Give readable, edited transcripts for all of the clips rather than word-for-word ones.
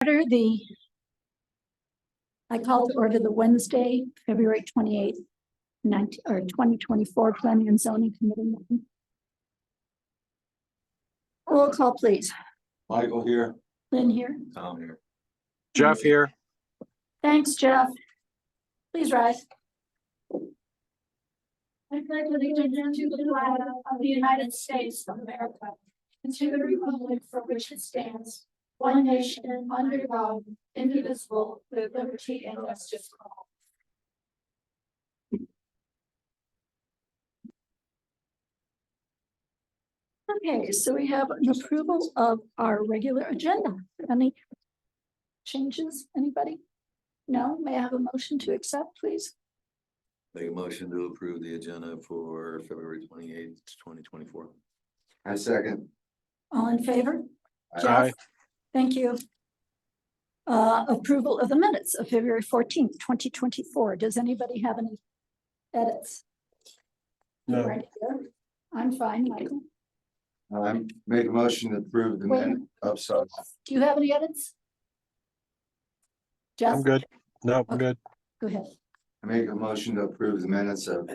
I call to order the Wednesday, February 28th, 2024 Planning and Zoning Committee meeting. Roll call, please. Michael here. Lynn here. Tom here. Jeff here. Thanks, Jeff. Please rise. I pledge allegiance to the flag of the United States of America and to the republic for which it stands, one nation under God, indivisible, with liberty and justice for all. Okay, so we have an approval of our regular agenda. Any changes, anybody? No, may I have a motion to accept, please? Make a motion to approve the agenda for February 28th, 2024. I second. All in favor? Aye. Jeff? Thank you. Approval of the minutes of February 14th, 2024. Does anybody have any edits? No. Right here. I'm fine, Michael. I make a motion to approve the minute of sorry. Do you have any edits? Jeff? I'm good. No, I'm good. Go ahead. I make a motion to approve the minutes of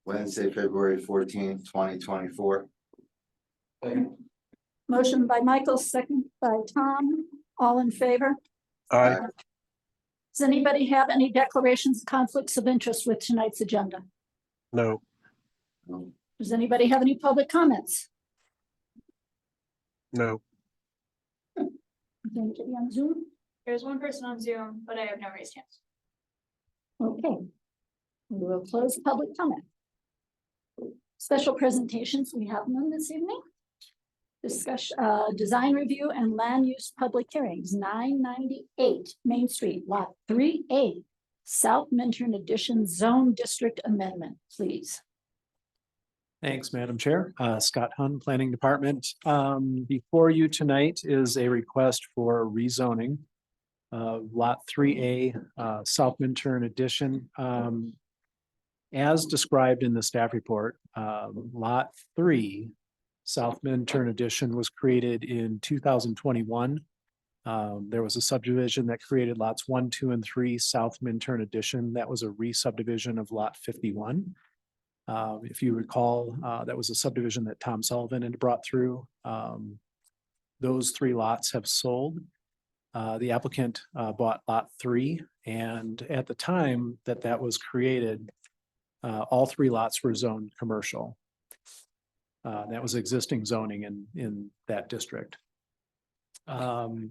Wednesday, February 14th, 2024. Motion by Michael, second by Tom. All in favor? Aye. Does anybody have any declarations of conflicts of interest with tonight's agenda? No. Does anybody have any public comments? No. Anybody on Zoom? There's one person on Zoom, but I have no raised hands. Okay. We will close public comment. Special presentations, we have none this evening. Discussion, design review and land use public hearings, 998 Main Street, Lot 3A, South Minturn Addition Zone District Amendment, please. Thanks, Madam Chair. Scott Hunn, Planning Department. Before you tonight is a request for rezoning. Lot 3A, South Minturn Addition. As described in the staff report, Lot 3, South Minturn Addition was created in 2021. There was a subdivision that created lots 1, 2, and 3, South Minturn Addition. That was a re-subdivision of lot 51. If you recall, that was a subdivision that Tom Sullivan had brought through. Those 3 lots have sold. The applicant bought lot 3, and at the time that was created, all 3 lots were zoned commercial. That was existing zoning in that district.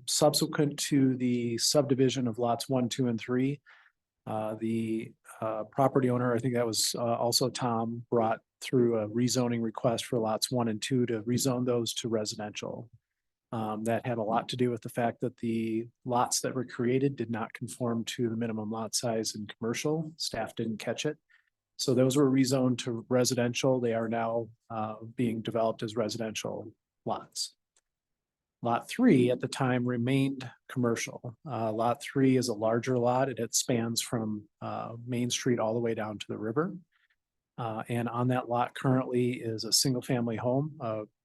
Subsequent to the subdivision of lots 1, 2, and 3, the property owner, I think that was also Tom, brought through a rezoning request for lots 1 and 2 to rezone those to residential. That had a lot to do with the fact that the lots that were created did not conform to the minimum lot size in commercial. Staff didn't catch it. So those were rezoned to residential. They are now being developed as residential lots. Lot 3 at the time remained commercial. Lot 3 is a larger lot. It spans from Main Street all the way down to the river. And on that lot currently is a single family home,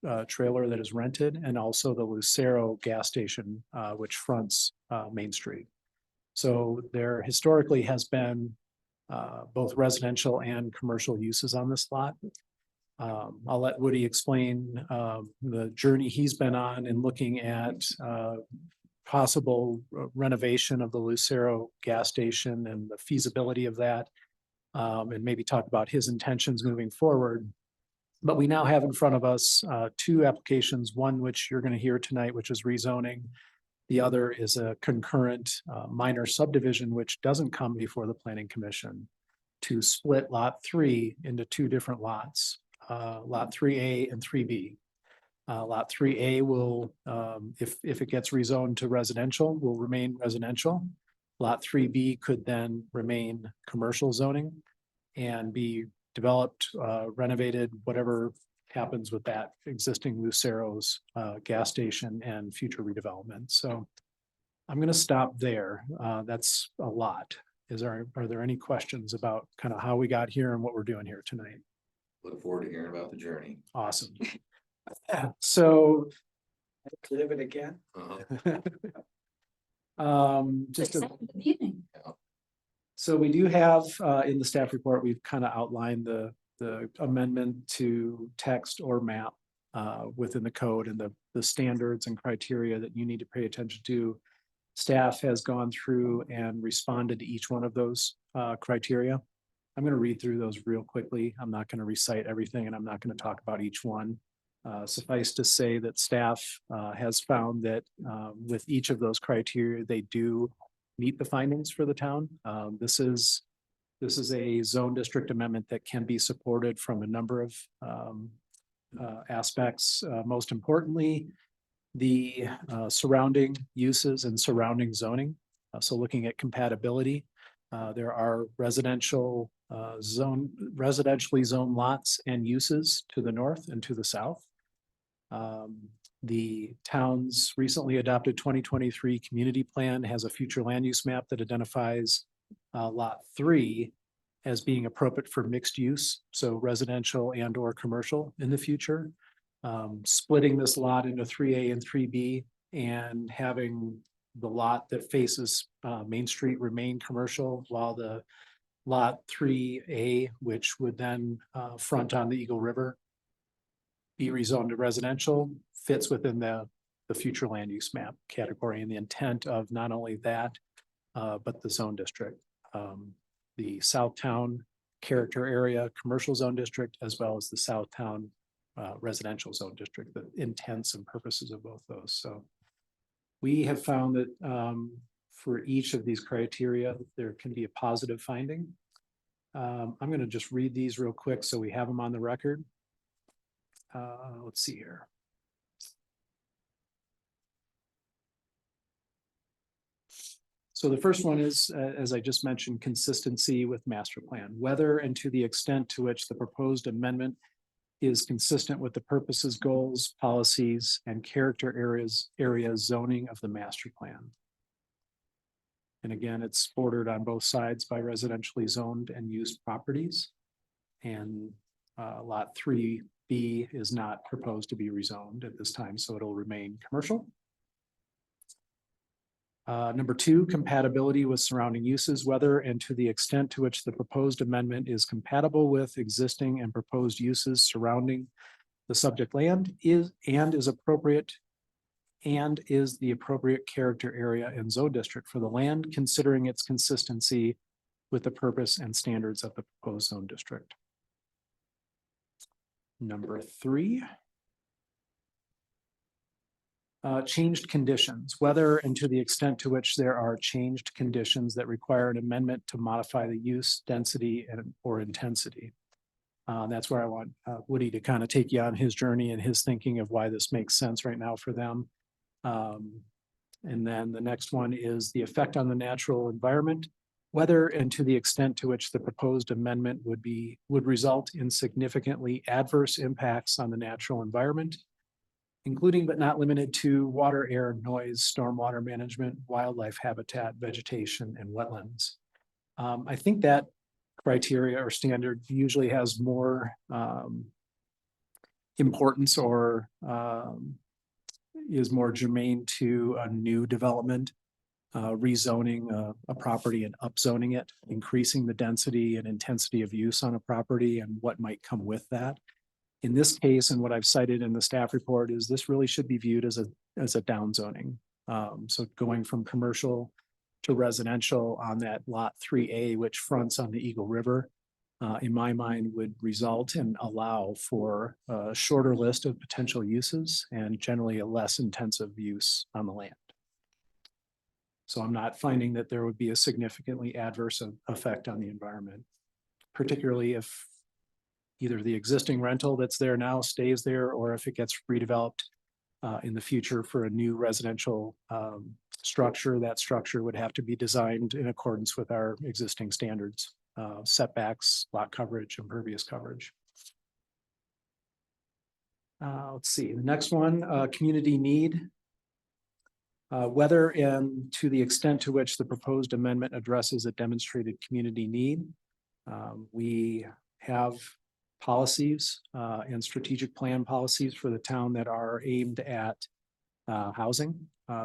a trailer that is rented, and also the Lucero gas station, which fronts Main Street. So there historically has been both residential and commercial uses on this lot. I'll let Woody explain the journey he's been on in looking at possible renovation of the Lucero gas station and the feasibility of that, and maybe talk about his intentions moving forward. But we now have in front of us 2 applications, one which you're going to hear tonight, which is rezoning. The other is a concurrent minor subdivision, which doesn't come before the Planning Commission, to split lot 3 into 2 different lots, lot 3A and 3B. Lot 3A will, if it gets rezoned to residential, will remain residential. Lot 3B could then remain commercial zoning and be developed, renovated, whatever happens with that existing Lucero's gas station and future redevelopment. So I'm going to stop there. That's a lot. Are there any questions about kind of how we got here and what we're doing here tonight? Look forward to hearing about the journey. Awesome. So Live it again. Just a Exciting evening. So we do have, in the staff report, we've kind of outlined the amendment to text or map within the code and the standards and criteria that you need to pay attention to. Staff has gone through and responded to each one of those criteria. I'm going to read through those real quickly. I'm not going to recite everything and I'm not going to talk about each one. Suffice to say that staff has found that with each of those criteria, they do meet the findings for the town. This is a zone district amendment that can be supported from a number of aspects. Most importantly, the surrounding uses and surrounding zoning. So looking at compatibility, there are residentially zoned lots and uses to the north and to the south. The town's recently adopted 2023 community plan has a future land use map that identifies lot 3 as being appropriate for mixed use, so residential and or commercial in the future. Splitting this lot into 3A and 3B and having the lot that faces Main Street remain commercial, while the lot 3A, which would then front on the Eagle River, be rezoned to residential, fits within the future land use map category and the intent of not only that, but the zone district. The Southtown character area commercial zone district, as well as the Southtown residential zone district, the intents and purposes of both those. So we have found that for each of these criteria, there can be a positive finding. I'm going to just read these real quick so we have them on the record. Let's see here. So the first one is, as I just mentioned, consistency with master plan, whether and to the extent to which the proposed amendment is consistent with the purposes, goals, policies, and character areas zoning of the master plan. And again, it's bordered on both sides by residentially zoned and used properties. And lot 3B is not proposed to be rezoned at this time, so it'll remain commercial. Number 2, compatibility with surrounding uses, whether and to the extent to which the proposed amendment is compatible with existing and proposed uses surrounding the subject land is appropriate and is the appropriate character area and zone district for the land, considering its consistency with the purpose and standards of the proposed zone district. Number 3. Changed conditions, whether and to the extent to which there are changed conditions that require an amendment to modify the use, density, and or intensity. That's where I want Woody to kind of take you on his journey and his thinking of why this makes sense right now for them. And then the next one is the effect on the natural environment, whether and to the extent to which the proposed amendment would result in significantly adverse impacts on the natural environment, including but not limited to water, air, noise, stormwater management, wildlife habitat, vegetation, and wetlands. I think that criteria or standard usually has more importance or is more germane to a new development, rezoning a property and upzoning it, increasing the density and intensity of use on a property and what might come with that. In this case, and what I've cited in the staff report is this really should be viewed as a downzoning. So going from commercial to residential on that lot 3A, which fronts on the Eagle River, in my mind would result and allow for a shorter list of potential uses and generally a less intensive use on the land. So I'm not finding that there would be a significantly adverse effect on the environment, particularly if either the existing rental that's there now stays there, or if it gets redeveloped in the future for a new residential structure, that structure would have to be designed in accordance with our existing standards, setbacks, lot coverage, impervious coverage. Let's see, the next one, community need. Whether and to the extent to which the proposed amendment addresses a demonstrated community need. We have policies and strategic plan policies for the town that are aimed at housing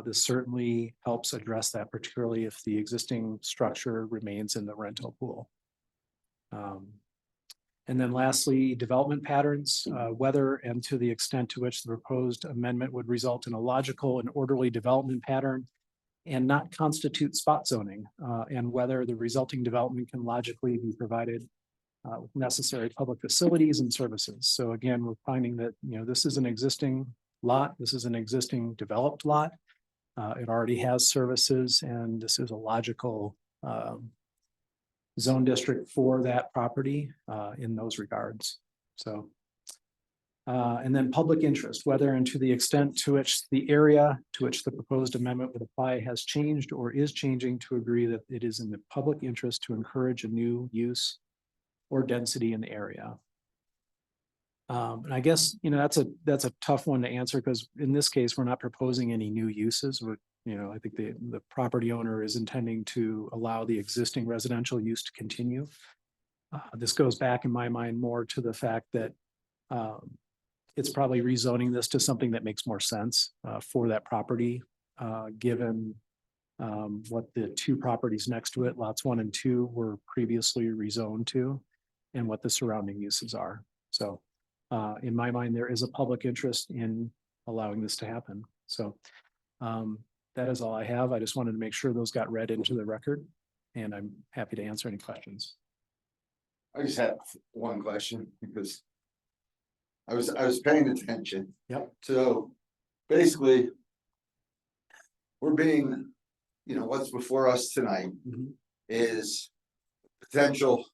This certainly helps address that, particularly if the existing structure remains in the rental pool. And then lastly, development patterns, whether and to the extent to which the proposed amendment would result in a logical and orderly development pattern and not constitute spot zoning, and whether the resulting development can logically be provided with necessary public facilities and services. So again, we're finding that, this is an existing lot, this is an existing developed lot. It already has services, and this is a logical zone district for that property in those regards. So and then public interest, whether and to the extent to which the area to which the proposed amendment would apply has changed or is changing to agree that it is in the public interest to encourage a new use or density in the area. And I guess, that's a tough one to answer, because in this case, we're not proposing any new uses. I think the property owner is intending to allow the existing residential use to continue. This goes back in my mind more to the fact that it's probably rezoning this to something that makes more sense for that property, given what the two properties next to it, lots 1 and 2, were previously rezoned to, and what the surrounding uses are. So in my mind, there is a public interest in allowing this to happen. So that is all I have. I just wanted to make sure those got read into the record, and I'm happy to answer any questions. I just have one question because I was paying attention. Yep. So basically, we're being, what's before us tonight is potential,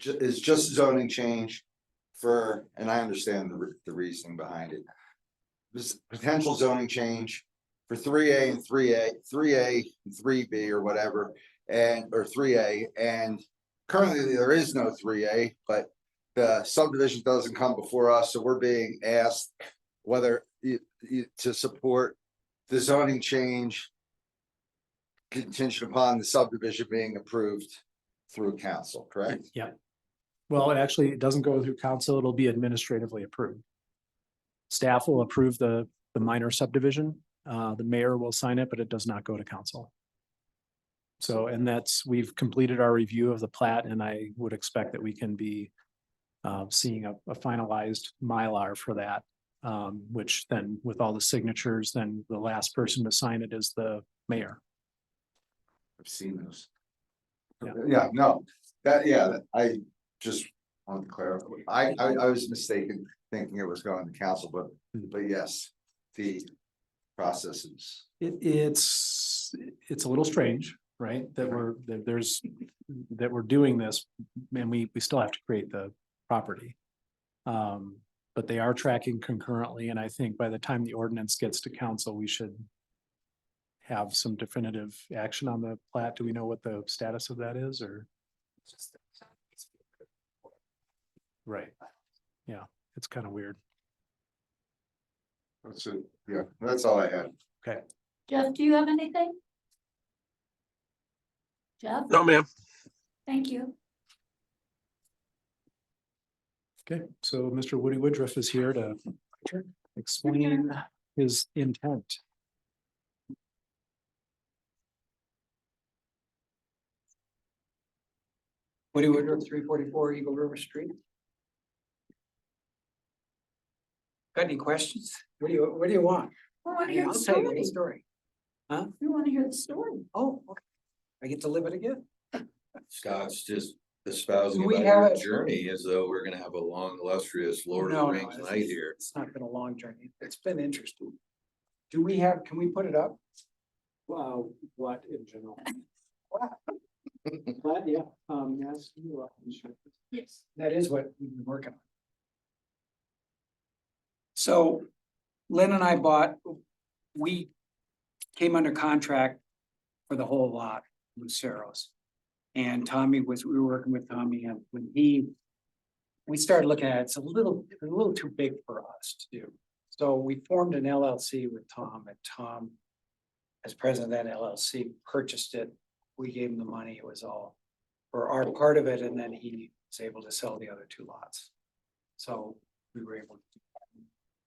is just zoning change for, and I understand the reasoning behind it. This potential zoning change for 3A and 3A and 3B or whatever, or 3A, and currently there is no 3A, but the subdivision doesn't come before us, so we're being asked whether to support the zoning change contingent upon the subdivision being approved through council, correct? Yeah. Well, it doesn't go through council. It'll be administratively approved. Staff will approve the minor subdivision. The mayor will sign it, but it does not go to council. So, and we've completed our review of the plat, and I would expect that we can be seeing a finalized Mylar for that, which then with all the signatures, then the last person to sign it is the mayor. I've seen those. Yeah. Yeah, no, I just want to clarify. I was mistaken thinking it was going to council, but yes, the process is. It's a little strange, right? That we're doing this, and we still have to create the property. But they are tracking concurrently, and I think by the time the ordinance gets to council, we should have some definitive action on the plat. Do we know what the status of that is, or? Right. Yeah, it's kind of weird. That's it. Yeah, that's all I had. Okay. Jeff, do you have anything? Jeff, No, ma'am. thank you. Okay, so Mr. Woody Woodruff is here to explain his intent. Woody Woodruff, 344 Eagle River Street. Got any questions? What do you want? I want to hear I'll the tell you the story. story. We want to hear the story. Oh, okay. I get to live it again. Scott's just espousing We about have your it. journey as though we're gonna have a long illustrious Lord of No, the no, Rings it's- night here. It's not been a long journey. It's been interesting. Can we put it up? Wow, what in general? Wow. But yeah, yes, you are. Yes. That is what we've been working on. So Lynn and I we came under contract for the whole lot with Saros. And we were working with Tommy, and when we started looking at it, it's a little too big for us to do. So we formed an LLC with Tom, and Tom, as president of that LLC, purchased it. We gave him the money. It was all for our part of it, and then he was able to sell the other 2 lots. So we were able to do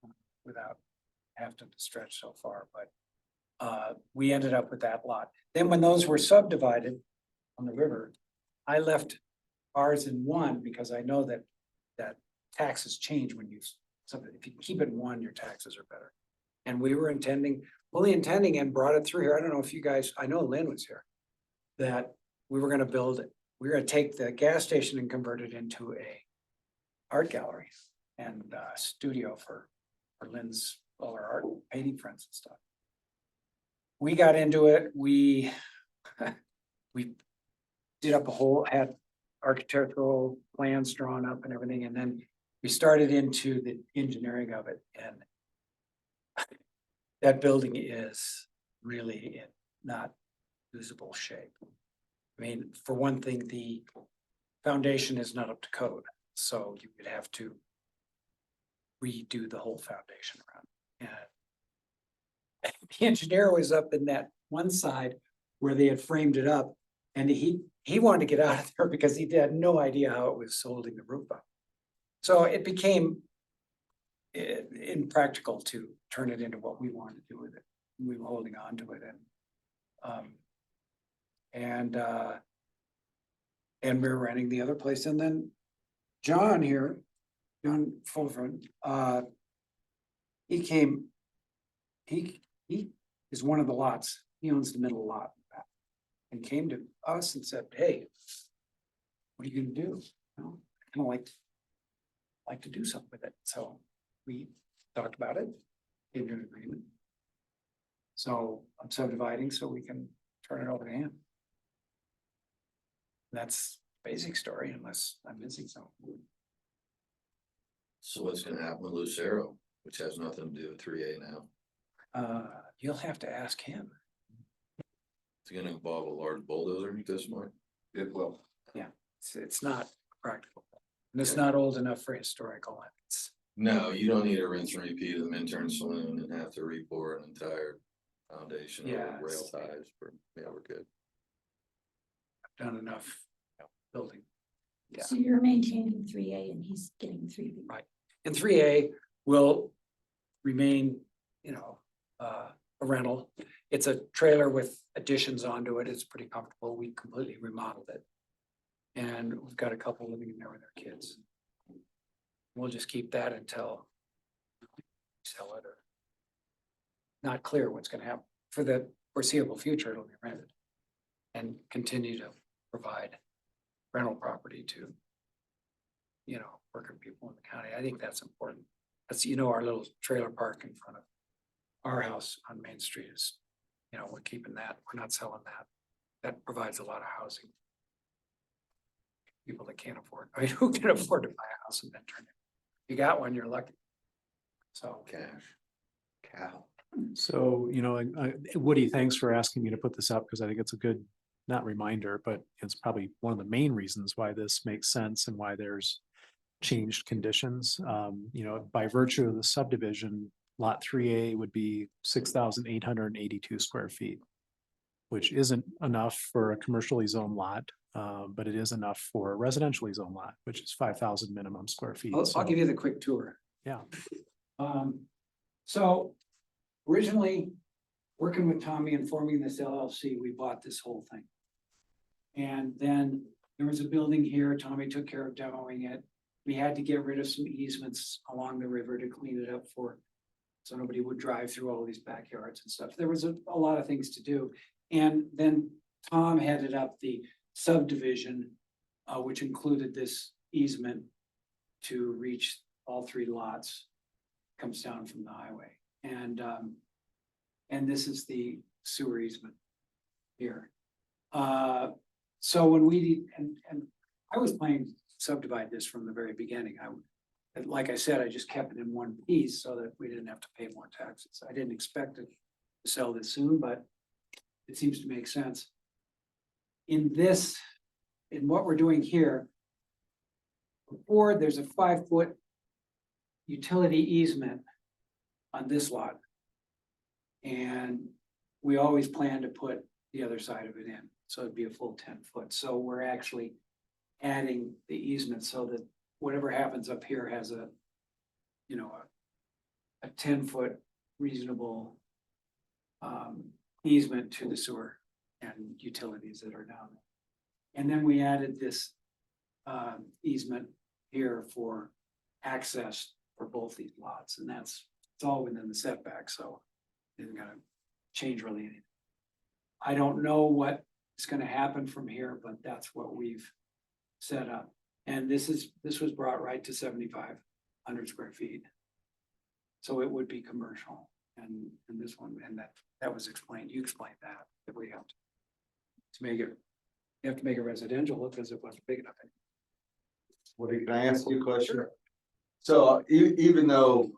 that without having to stretch so far, but we ended up with that lot. Then when those were subdivided on the river, I left ours in one because I know that taxes change when you, something, if you keep it in one, your taxes are better. And we were fully intending and brought it through here. I don't know if you guys, I know Lynn was here. That we were gonna we were gonna take the gas station and convert it into a art gallery and studio for Lynn's, all our art painting friends and stuff. We got into it, we did up had architectural plans drawn up and everything, and then we started into the engineering of it, and that building is really in not usable shape. I mean, for one thing, the foundation is not up to code, so you would have to redo the whole foundation around. And the engineer was up in that one side where they had framed it up, and he wanted to get out of there because he had no idea how it was holding the roof up. So it became impractical to turn it into what we wanted to do with it. We were holding on to it, and we were renting the other place. And then John here, John Fulford, he is one of the lots. He owns the middle lot and came to us and said, hey, what are you gonna do? You know, I kind of like to do something with it. So we talked about it, came to an agreement. So I'm subdividing so we can turn it over to him. That's the basic story, unless I'm missing something. So what's gonna happen with Lucero, which has nothing to do with 3A now? You'll have to ask him. It's gonna involve a large bulldozer at this point. It will. It's not practical. And it's not old enough for historical. It's, No, you don't need a rinse and repeat of the Minturn Saloon and have to re-bore an entire foundation Yeah, or rail it's- ties for, yeah, we're good. done enough building. Yeah. So you're maintaining 3A and he's getting 3B. Right. And 3A will remain, a rental. It's a trailer with additions onto it. It's pretty comfortable. We completely remodeled it. And we've got a couple living in there with their kids. We'll just keep that until we sell it, or not clear what's gonna happen. For the foreseeable future, it'll be rented and continue to provide rental property to, working people in the county. I think that's important. That's, our little trailer park in front of our house on Main Street is, we're keeping that. We're not selling that. That provides a lot of housing. People that can't afford, who can afford to buy a house and then turn it? You got one, you're lucky. So. Cash. Cow. So, Woody, thanks for asking me to put this up because I think it's a good, not reminder, but it's probably one of the main reasons why this makes sense and why there's changed conditions. By virtue of the subdivision, lot 3A would be 6,882 square feet, which isn't enough for a commercially zoned lot, but it is enough for a residentially zoned lot, which is 5,000 minimum square feet. I'll So, give you the quick tour. Yeah. So originally, working with Tommy and forming this LLC, we bought this whole thing. And then there was a building here. Tommy took care of demoing it. We had to get rid of some easements along the river to clean it up so nobody would drive through all these backyards and stuff. There was a lot of things to do. And then Tom headed up the subdivision, which included this easement to reach all three lots, comes down from the highway. And this is the sewer easement here. So when and I was planning to subdivide this from the very beginning. Like I said, I just kept it in one piece so that we didn't have to pay more taxes. I didn't expect it to sell this soon, but it seems to make sense. In what we're doing here, before there's a 5-foot utility easement on this lot. And we always plan to put the other side of it in, so it'd be a full 10-foot. So we're actually adding the easement so that whatever happens up here has a 10-foot reasonable easement to the sewer and utilities that are down there. And then we added this easement here for access for both these lots, and it's all within the setback, so isn't gonna change really anything. I don't know what is gonna happen from here, but that's what we've set up. And this was brought right to 7,500 square feet. So it would be commercial, and this one, and that was explained, you explained that we have to make it, you have to make it residential because it wasn't big enough. Can I ask you a question? So even though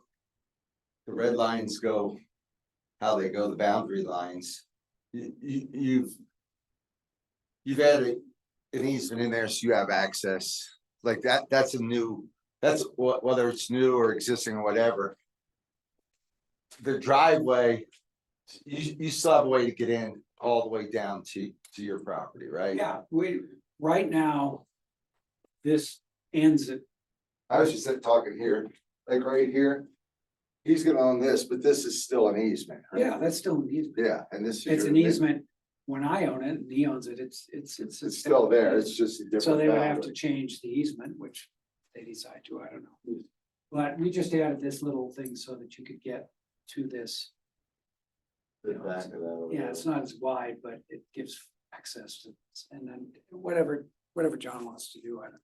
the red lines go how they go, the boundary lines, you've added an easement in there so you have access like that. That's whether it's new or existing or whatever. The driveway, you still have a way to get in all the way down to your property, right? Yeah, right now, this ends at, I was just talking here, like right here. He's gonna own this, but this is still an easement. right? yeah, that's still an easement. Yeah, and this. is It's your- an easement. When I own it, and he owns it, it's. It's still there, it's just a different. So they would have boundary. to change the easement, which they decide to, I don't know. But we just added this little thing so that you could get to this. The back of that over Yeah, there. it's not as wide, but it gives access to, and then whatever John wants to do, I don't.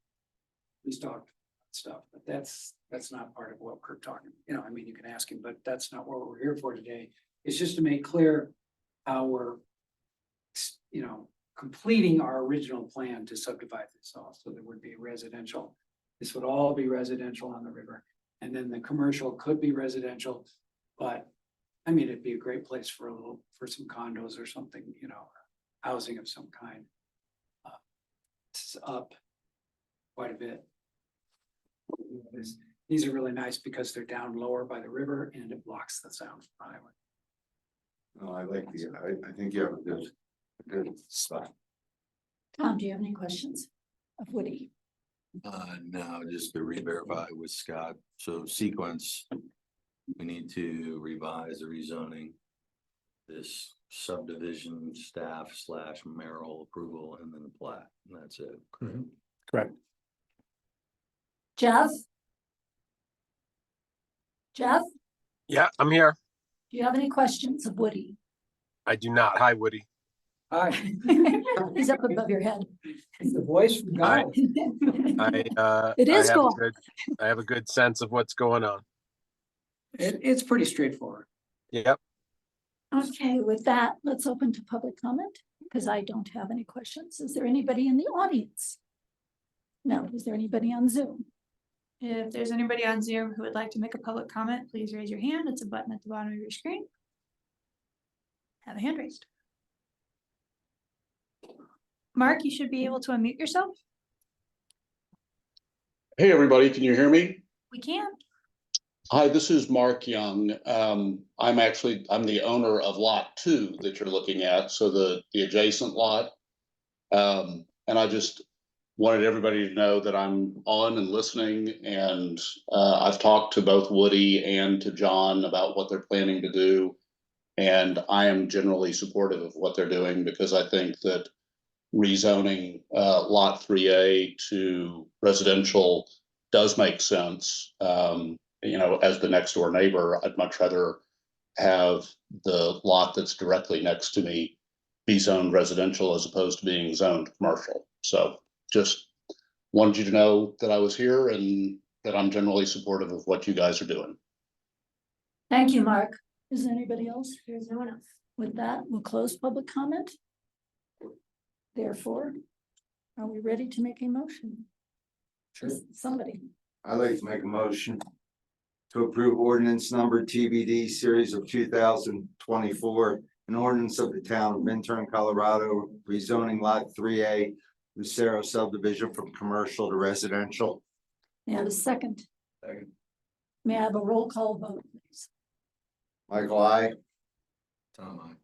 He's talked stuff, but that's not part of what we're talking, I mean, you can ask him, but that's not what we're here for today. It's just to make clear how we're, completing our original plan to subdivide this off, so there would be residential. This would all be residential on the river, and then the commercial could be residential, but I mean, it'd be a great place for some condos or something, housing of some kind. It's up quite a bit. These are really nice because they're down lower by the river and it blocks the sound from the highway. No, I like I think you have a good spot. Tom, do you have any questions of Woody? No, just to re-verify with Scott, so sequence. We need to revise the rezoning. This subdivision staff / mayoral approval and then the plat, and that's it. Correct. Jeff? Jeff, Yeah, I'm here. do you have any questions of Woody? I do not. Hi, Woody. Hi, He's up above your head. it's the voice from Hi. God. It is I have a cool. I have a good sense of what's going on. It's pretty straightforward. Yep. Okay, with that, let's open to public comment, because I don't have any questions. Is there anybody in the audience? No, is there anybody on Zoom? If there's anybody on Zoom who would like to make a public comment, please raise your hand. It's a button at the bottom of your screen. Have a hand raised. Mark, you should be able to unmute yourself. Hey, everybody, can you hear me? We can. Hi, this is Mark Young. I'm the owner of lot 2 that you're looking at, so the adjacent lot. And I just wanted everybody to know that I'm on and listening, and I've talked to both Woody and to John about what they're planning to do. And I am generally supportive of what they're doing because I think that rezoning lot 3A to residential does make sense. As the next door neighbor, I'd much rather have the lot that's directly next to me be zoned residential as opposed to being zoned commercial. So just wanted you to know that I was here and that I'm generally supportive of what you guys are doing. Thank you, Mark. Is there anybody else? There's no one else. With that, we'll close public comment. Therefore, are we ready to make a motion? Sure. Somebody. I'd like to make a motion to approve ordinance number TBD series of 2024, an ordinance of the town of Minturn, Colorado, rezoning lot 3A, Lucero subdivision from commercial to residential. May I have a second? Second. May I have a roll call vote, please? Michael, I. Tom,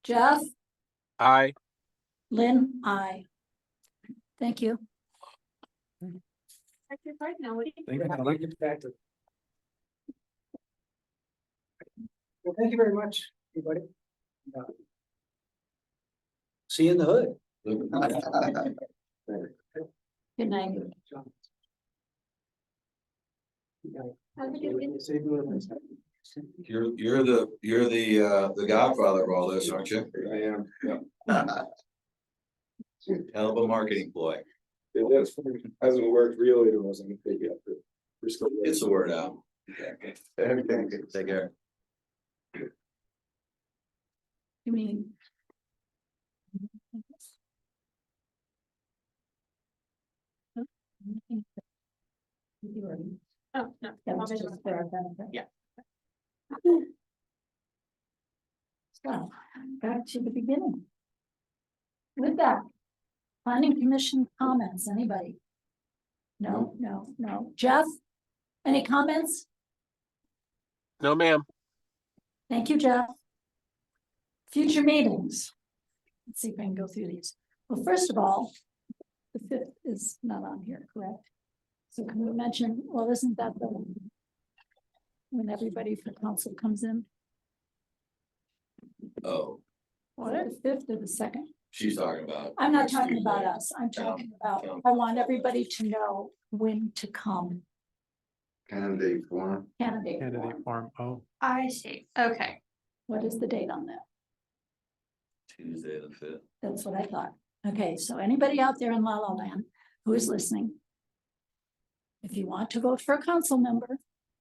Jeff? Aye. Lynn? Aye. Thank you. That's your part now, Woody. Thank you. I'd like to get back to. Well, thank you very much, everybody. See you in the hood. Good night. Have a good one. You're the godfather of all this, aren't you? I am, yeah. Hell of a marketing ploy. It hasn't worked really, it wasn't big yet, but we're still. Gets the word out. Take care. You mean? Oh, no. That was just for our benefit. Yeah. So, back to the beginning. With that, planning commission comments, anybody? No. Jeff, any comments? No, ma'am. Thank you, Jeff. Future meetings. Let's see if I can go through these. Well, first of all, the 5th is not on here, correct? So can we mention, well, isn't that the when everybody for council comes in? Oh, What, the 5th or the 2nd? she's talking about. I'm not next talking Tuesday. about us. I'm talking about, town. I want everybody to know when to come. Candidate forum. Candidate Candidate forum. form, oh, I see, okay. What is the date on that? Tuesday the 5th. That's what I thought. Okay, so anybody out there in La La Land who is listening, if you want to vote for a council member,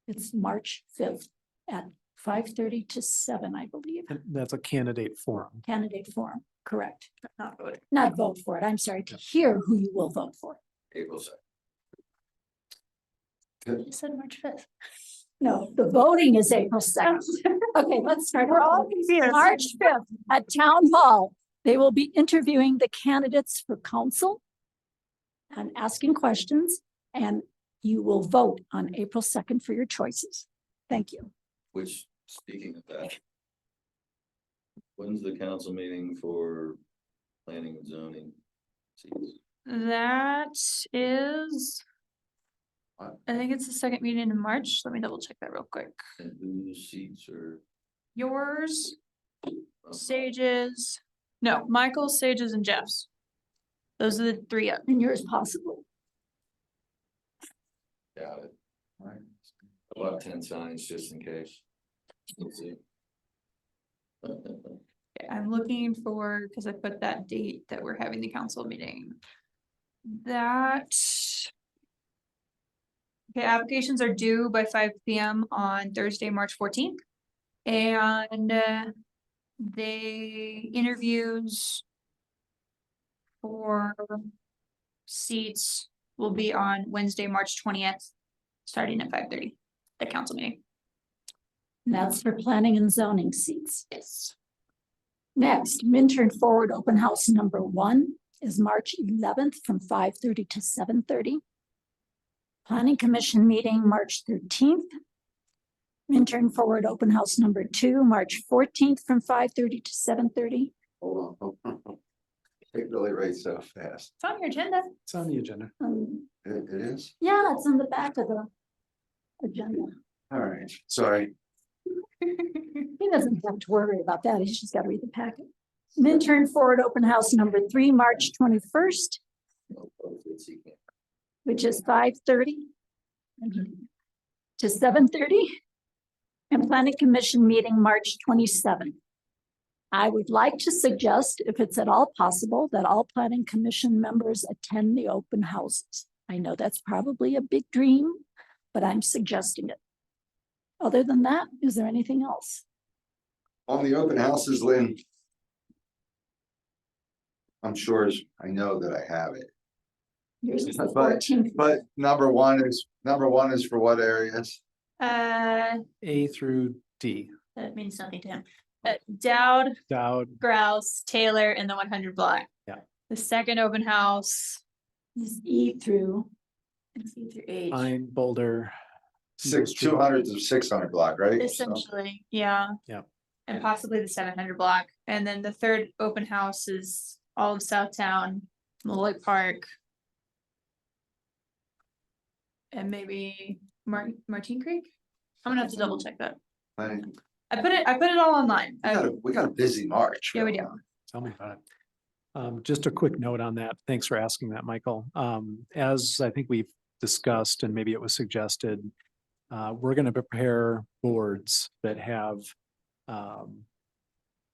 it's March 5th at 5:30 to 7, I believe. and that's a candidate forum. Candidate forum, correct. Not voting. Not vote for it. I'm sorry, to hear who you will vote for. April 2nd. You said March 5th. No, the voting is April 2nd. Okay, let's start. We're all confused. March 5th at Town Hall, they will be interviewing the candidates for council and asking questions, and you will vote on April 2nd for your choices. Thank you. Which, speaking of that. When's the council meeting for planning and zoning? seats? That is. What? I think it's the second meeting in March. Let me double check that real quick. And whose seats are? Yours, Oh, Sage's, no, Michael's, Sage's and Jeff's. Those are the three up. And yours possibly. Got it. Alright. About 10 signs just in case. Let's see. Okay, I'm looking for, because I put that date that we're having the council meeting. That. Okay, applications are due by 5 p.m. on Thursday, March 14th. And they interviews for seats will be on Wednesday, March 20th, starting at 5:30, the council meeting. And that's for planning and zoning seats. Yes. Next, Minturn Forward Open House number 1 is March 11th from 5:30 to 7:30. Planning Commission meeting, March 13th. Minturn Forward Open House number 2, March 14th from 5:30 to 7:30. Hold on. It really writes so fast. It's on your agenda. It's on the agenda. It is? Yeah, it's on the back of the agenda. All right, sorry. He doesn't have to worry about that. He's just got to read the packet. Minturn Forward Open House number 3, March 21st, which is 5:30 to 7:30. And Planning Commission meeting, March 27th. I would like to suggest, if it's at all possible, that all Planning Commission members attend the open houses. I know that's probably a big dream, but I'm suggesting it. Other than that, is there anything else? On the open houses, Lynn. I'm sure I know that I have it, Yours is the But- 14th. but number one is for what areas? A through D, That means nothing to him. Dowd, Dowd, Grouse, Taylor, and the 100 block. Yeah. The second open house. Is E through, It's E through H. Pine, Boulder. 200 to 600 block, right? So- Essentially, yeah. Yeah. And possibly the 700 block. And then the third open house is all of Southtown, Malloy Park. And maybe Martin Creek? I'm gonna have to double check that. Planning- I put it all online. We got a busy March. Yeah, we do. Tell me about it. Just a quick note on that. Thanks for asking that, Michael. As I think we've discussed, and maybe it was suggested, we're gonna prepare boards that have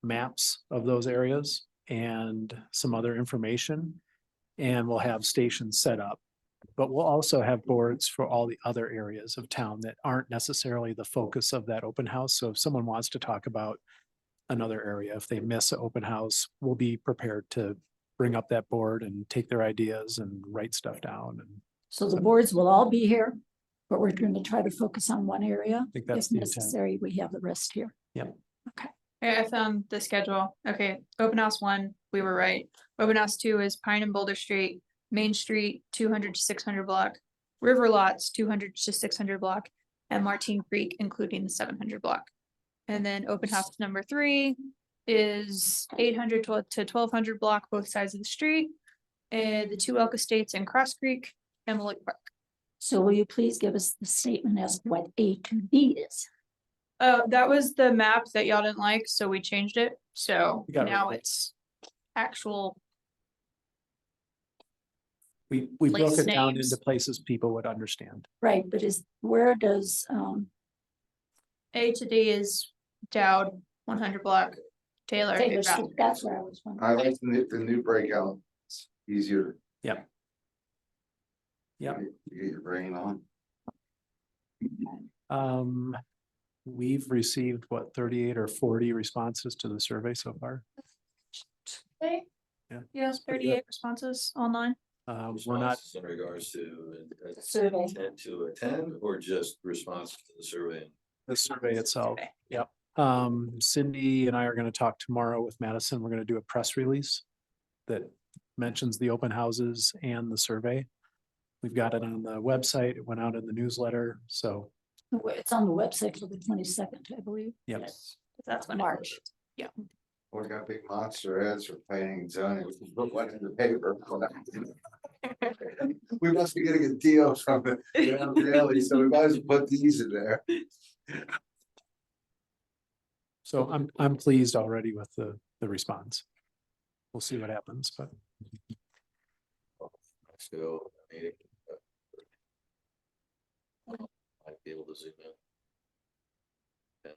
maps of those areas and some other information. And we'll have stations set up. But we'll also have boards for all the other areas of town that aren't necessarily the focus of that open house. So if someone wants to talk about another area, if they miss an open house, we'll be prepared to bring up that board and take their ideas and write stuff down. And So the boards will all be here, but we're going to try to focus on one area. I think that's If the intent. necessary, we have the rest here. Okay, I found the schedule. Okay, open house 1, we were right. Open house 2 is Pine and Boulder Street, Main Street, 200 to 600 block, River Lots, 200 to 600 block, and Martine Creek, including the 700 block. And then open house number 3 is 800 to 1200 block, both sides of the street, and the 2 Elk Estates and Cross Creek, Emily Park. So will you please give us the statement as to what A to B is? That was the map that y'all didn't like, so we changed it. So You got it. now it's actual. We broke Place it down names. into places people would understand. Right, but where does, A to D is Dowd, 100 block, Taylor. Taylor About- Street, that's where I was I wondering. like the new breakout. It's easier. Yep. Yep. You get your brain on. We've received what, 38 or 40 responses to the survey so far. Okay. Yeah. Yes, pretty 38 responses online. We're not, Responses in regards to Survey. intent to attend or just response to the survey. the survey itself. Survey. Yep. Cindy and I are gonna talk tomorrow with Madison. We're gonna do a press release that mentions the open houses and the survey. We've got it on the website. It went out in the newsletter, so, It's on the website for the 22nd, I believe. yep. Yes, that's when. March. We got big monster ads for planning and zoning. We can put one in the paper. We must be getting a deal from the daily, so we might as well put these in there. So I'm pleased already with the response. We'll see what happens, but So, meeting. Might be able to zoom in. And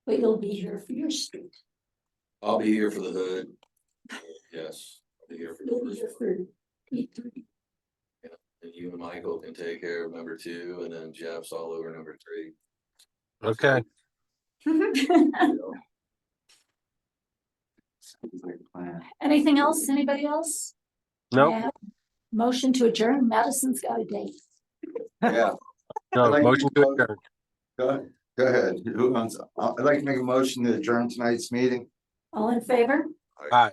But you'll be here for your street. I'll be here for the hood. Yes, I'll be here for You'll the be here first for one. E3. And you and Michael can take care of number 2, and then Jeff's all over number 3. Okay. Sounds like a plan. Anything else? Anybody else? No, Yeah. Motion to adjourn. Madison's got a date. Yeah, no, like motion to to vote. adjourn. go ahead. Who wants, I'd like to make a motion to adjourn tonight's meeting. All in favor? Aye.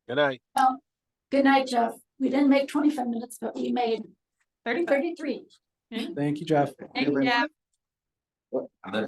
Good night. Good night, Jeff. We didn't make 25 minutes, but we made 35. 33. thank you, Jeff. Thank you, Jeff. And then